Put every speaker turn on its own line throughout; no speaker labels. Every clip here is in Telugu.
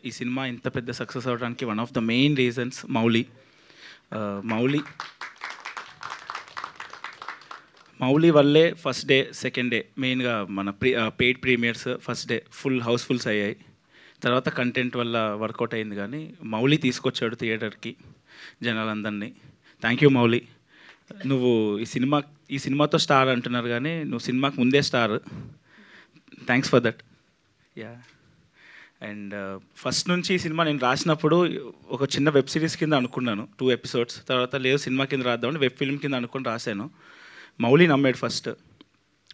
ఈ సినిమా ఇంత పెద్ద సక్సెస్ అవ్వడానికి one of the main reasons Mouli. Mouli Mouli వల్లే ఫస్ట్ డే సెకండ్ డే మెయిన్గా మన paid premieres first day housefuls అయ్యాయి. తర్వాత కంటెంట్ వల్ల వర్కౌట్ అయింది, కానీ మౌలి తీసుకొచ్చాడు థియేటర్కి జనాలందరినీ. Thank you Mouli. నువ్వు ఈ సినిమాతో స్టార్ అంటున్నారు, కానీ నువ్వు సినిమాకి ముందే star. Thanks for that. Yeah. And first నుంచి ఈ సినిమా నేను రాసినప్పుడు ఒక చిన్న వెబ్ సిరీస్ కింద అనుకున్నాను, 2 ఎపిసోడ్స్. తర్వాత లేదు సినిమా కింద రాద్దామని వెబ్ ఫిల్మ్ కింద అనుకుని రాశాను. మౌలి నమ్మాడు ఫస్ట్.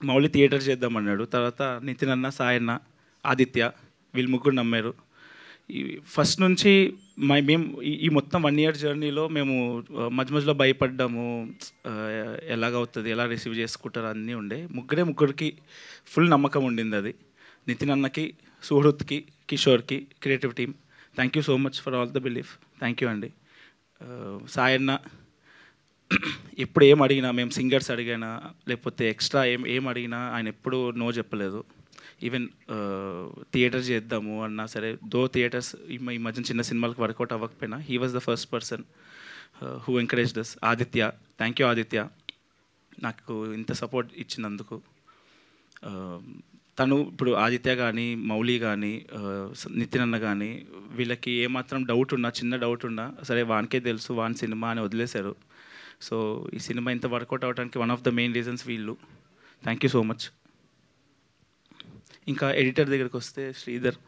మౌలి థియేటర్ చేద్దామన్నాడు. తర్వాత నితిన్ అన్న, సాయన్న, ఆదిత్య వీళ్ళు ముగ్గురు నమ్మారు. ఈ ఫస్ట్ నుంచి మేము ఈ మొత్తం 1 year జర్నీలో మేము మధ్య మధ్యలో భయపడ్డాము, ఎలాగవుతుంది, ఎలా రిసీవ్ చేసుకుంటారు అన్నీ ఉండే. ముగ్గురికి ఫుల్ నమ్మకం ఉండింది. అది నితిన్ అన్నకి, సుహృత్కి, కిషోర్కి, creative team, thank you so much for all the belief. Thank you అండి. సాయన్న ఎప్పుడు ఏం అడిగినా, మేము సింగర్స్ అడిగినా లేకపోతే ఎక్స్ట్రా ఏం అడిగినా ఆయన ఎప్పుడు నో చెప్పలేదు. ఈవెన్ థియేటర్ చేద్దాము అన్నా సరే, థియేటర్స్ ఈ మధ్య చిన్న సినిమాలకు వర్కౌట్ అవ్వకపోయినా he was the first person who encourage thus. Aditya, thank you Aditya, నాకు ఇంత సపోర్ట్ ఇచ్చినందుకు. తను ఇప్పుడు ఆదిత్య కానీ, మౌలి కానీ, నితిన్ అన్న కానీ వీళ్ళకి ఏమాత్రం డౌట్ ఉన్నా, చిన్న డౌట్ ఉన్నా సరే వానికే తెలుసు, వాని సినిమా అని వదిలేశారు. సో ఈ సినిమా ఇంత వర్కౌట్ అవ్వడానికి one of the main reasons వీళ్ళు. Thank you so much. ఇంకా ఎడిటర్ దగ్గరికి వస్తే శ్రీధర్,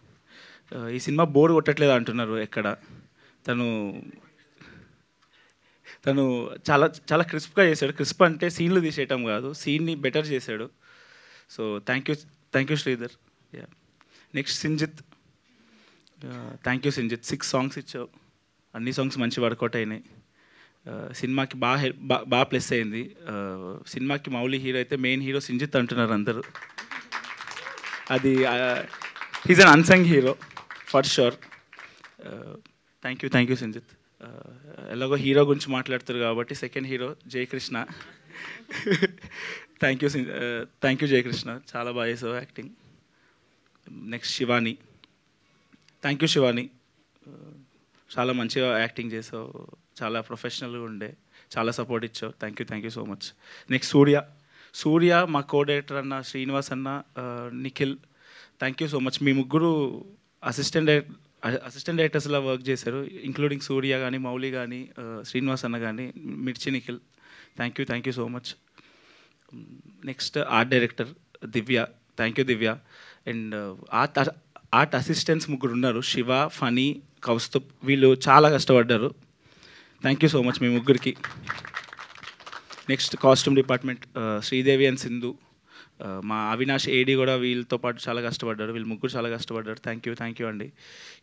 ఈ సినిమా బోర్ కొట్టట్లేదు అంటున్నారు ఎక్కడ. తను చాలా చాలా క్రిస్ప్గా చేశాడు. క్రిస్ప్ అంటే సీన్లు తీసేయటం కాదు, సీన్ని బెటర్ చేశాడు. So thank you Sridhar. Yeah. Next Sinjith, thank you Sinjith. 6 songs ఇచ్చావు, అన్ని సాంగ్స్ మంచి వర్కౌట్ అయినాయి. సినిమాకి బాగా ప్లస్ అయింది. సినిమాకి మౌలి హీరో అయితే మెయిన్ హీరో సింజిత్ అంటున్నారు అందరూ. అది he's an unsung hero for sure. Thank you Sinjith. ఎలాగో హీరో గురించి మాట్లాడుతారు కాబట్టి second hero Jayakrishna. Thank you Jayakrishna, చాలా బాగా చేసావు acting. Next Shivani, thank you Shivani, చాలా మంచిగా యాక్టింగ్ చేసావు, చాలా ప్రొఫెషనల్గా ఉండే, చాలా సపోర్ట్ ఇచ్చావు. Thank you so much. Next Surya మా కోడైరెక్టర్ అన్న, శ్రీనివాస్ అన్న, Nikhil, thank you so much. మీ ముగ్గురు అసిస్టెంట్ డైరెక్టర్స్లా వర్క్ చేశారు, ఇంక్లూడింగ్ సూర్య కానీ, మౌలి కానీ, శ్రీనివాస్ అన్న కానీ, Mirchi Nikhil, thank you so much. Next art director Divya, thank you Divya. And art assistants ముగ్గురు ఉన్నారు, శివ, ఫనీ, కౌస్తుబ్, వీళ్ళు చాలా కష్టపడ్డారు. థ్యాంక్ యూ సో మచ్ మీ ముగ్గురికి. Next costume department Sridevi and Sindhu, మా అవినాష్ ఏడి కూడా వీళ్ళతో పాటు చాలా కష్టపడ్డారు. వీళ్ళు ముగ్గురు చాలా కష్టపడ్డారు. థ్యాంక్ యూ అండి.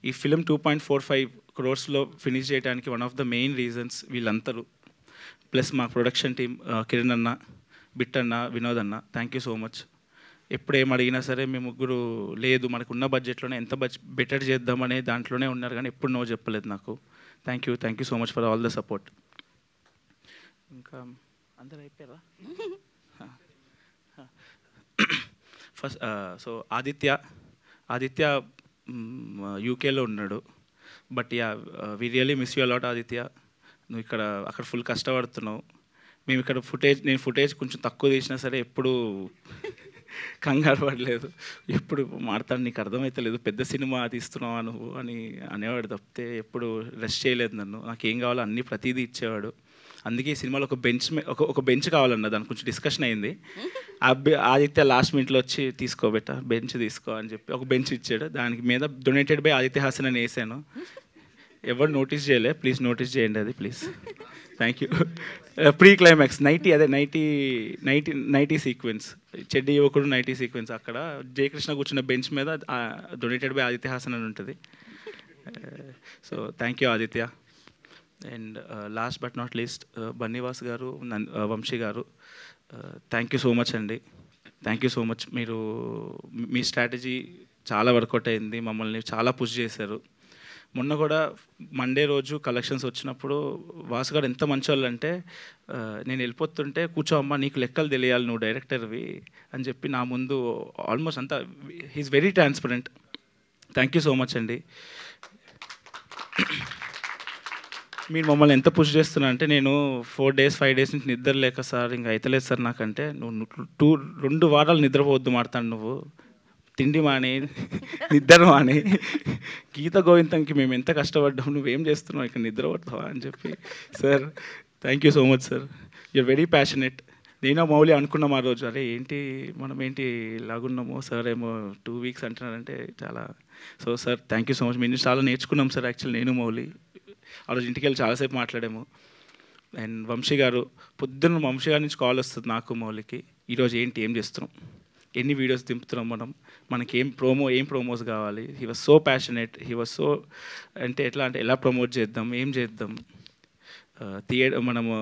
ఈ ఫిలిం 2.45 crores ఫినిష్ చేయడానికి one of the main reasons వీళ్ళందరూ, ప్లస్ మా ప్రొడక్షన్ టీమ్ కిరణ్ అన్న, బిట్ అన్న, వినోద్ అన్న, థ్యాంక్ యూ సో మచ్. ఎప్పుడు ఏం అడిగినా సరే మీ ముగ్గురు లేదు మనకున్న బడ్జెట్లోనే ఎంత బెటర్ చేద్దామనే దాంట్లోనే ఉన్నారు, కానీ ఎప్పుడు నో చెప్పలేదు నాకు. Thank you so much for all the support. ఇంకా అందరూ అయిపోయారా? ఫస్ట్ సో ఆదిత్య యూకేలో ఉన్నాడు. But yeah, we really miss you a lot Aditya. నువ్వు అక్కడ ఫుల్ కష్టపడుతున్నావు. మేము ఇక్కడ నేను ఫుటేజ్ కొంచెం తక్కువ తీసినా సరే ఎప్పుడు కంగారు పడలేదు, ఎప్పుడు మాడతాను నీకు అర్థమవుతలేదు, పెద్ద సినిమా తీస్తున్నావా నువ్వు అని అనేవాడు తప్పితే ఎప్పుడు రెస్ట్ చేయలేదు నన్ను. నాకేం కావాలో అన్నీ ప్రతిదీ ఇచ్చేవాడు. అందుకే ఈ సినిమాలో ఒక బెంచ్ కావాలన్న దాని కొంచెం డిస్కషన్ అయింది. ఆదిత్య లాస్ట్ మినిట్లో వచ్చి తీసుకోబెట్ట బెంచ్ తీసుకో అని చెప్పి ఒక బెంచ్ ఇచ్చాడు. దానికి మీద డొనేటెడ్ బై ఆదిత్య హాసన్ అని వేసాను. ఎవరు నోటీస్ చేయలే, ప్లీజ్ నోటీస్ చేయండి అది please. Thank you. Pre climax nighty sequence, చెడ్డి యువకుడు నైటీ సీక్వెన్స్, అక్కడ జయకృష్ణ కూర్చున్న బెంచ్ మీద డొనేటెడ్ బై ఆదిత్య హాసన్ అని ఉంటుంది. So thank you Aditya. And last but not least Bunny Vas గారు, వంశీ గారు, థ్యాంక్ యూ సో మచ్ అండి. Thank you so much. Me strategy చాలా వర్కౌట్ అయింది, మమ్మల్ని చాలా పుష్ చేశారు. మొన్న కూడా మండే రోజు కలెక్షన్స్ వచ్చినప్పుడు వాసు గారు ఎంత మంచోళ్ళు అంటే, నేను వెళ్ళిపోతుంటే కూర్చో అమ్మ నీకు లెక్కలు తెలియాలి నువ్వు డైరెక్టర్వి అని చెప్పి నా ముందు ఆల్మోస్ట్ అంతా he is very transparent, thank you so much అండి. మీరు మమ్మల్ని ఎంత పుష్ చేస్తున్నా అంటే, నేను 4 days 5 days నుంచి నిద్ర లేక సార్ ఇంకా అయితలేదు సార్ నాకంటే, నువ్వు 2 వారాలు నిద్రపోవద్దు మాడతాను, నువ్వు తిండి మాని నిద్ర మాని గీత గోవిందంకి మేము ఎంత కష్టపడ్డాం, నువ్వేం చేస్తున్నావు ఇక్కడ నిద్రపడతావా అని చెప్పి. Sir thank you so much sir, you are very passionate. నేను మౌలి అనుకున్నాం ఆ రోజు, అరే ఏంటి మనం ఏంటి ఇలాగున్నామో, సార్ ఏమో 2 weeks అంటున్నారంటే చాలా. So sir thank you so much, మేము చాలా నేర్చుకున్నాం సార్. యాక్చువల్లీ నేను మౌలి ఆ రోజు ఇంటికి వెళ్ళి చాలాసేపు మాట్లాడాము. అండ్ వంశీ గారు, పొద్దున్న వంశీ గారి నుంచి కాల్ వస్తుంది నాకు మౌలికి, ఈరోజు ఏంటి ఏం చేస్తున్నాం, ఎన్ని వీడియోస్ దింపుతున్నాం మనం, మనకి ఏం ప్రోమోస్ కావాలి. He was so passionate, he was so అంటే ఎట్లా అంటే ఎలా ప్రమోట్ చేద్దాం, ఏం చేద్దాం, మనము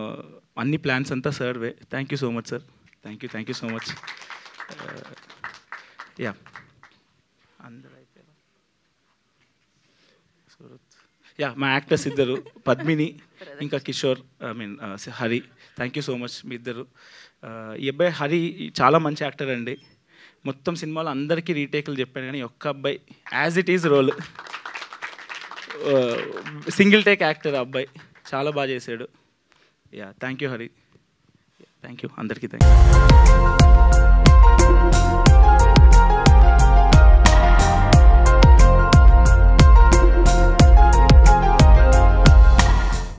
అన్ని ప్లాన్స్ అంతా సర్వే. Thank you so much sir, thank you so much. Yeah అందరూ అయిపోయారు. యా మా యాక్టర్స్ ఇద్దరు, పద్మిని ఇంకా Kishore, Hari. Thank you so much మీ ఇద్దరు. ఈ అబ్బాయి హరి చాలా మంచి యాక్టర్ అండి. మొత్తం సినిమాలో అందరికీ రీటేక్లు చెప్పాను కానీ ఒక్క అబ్బాయి as it is role, single take actor అబ్బాయి, చాలా బాగా చేశాడు. Yeah thank you Hari, thank you అందరికీ, థ్యాంక్ యూ.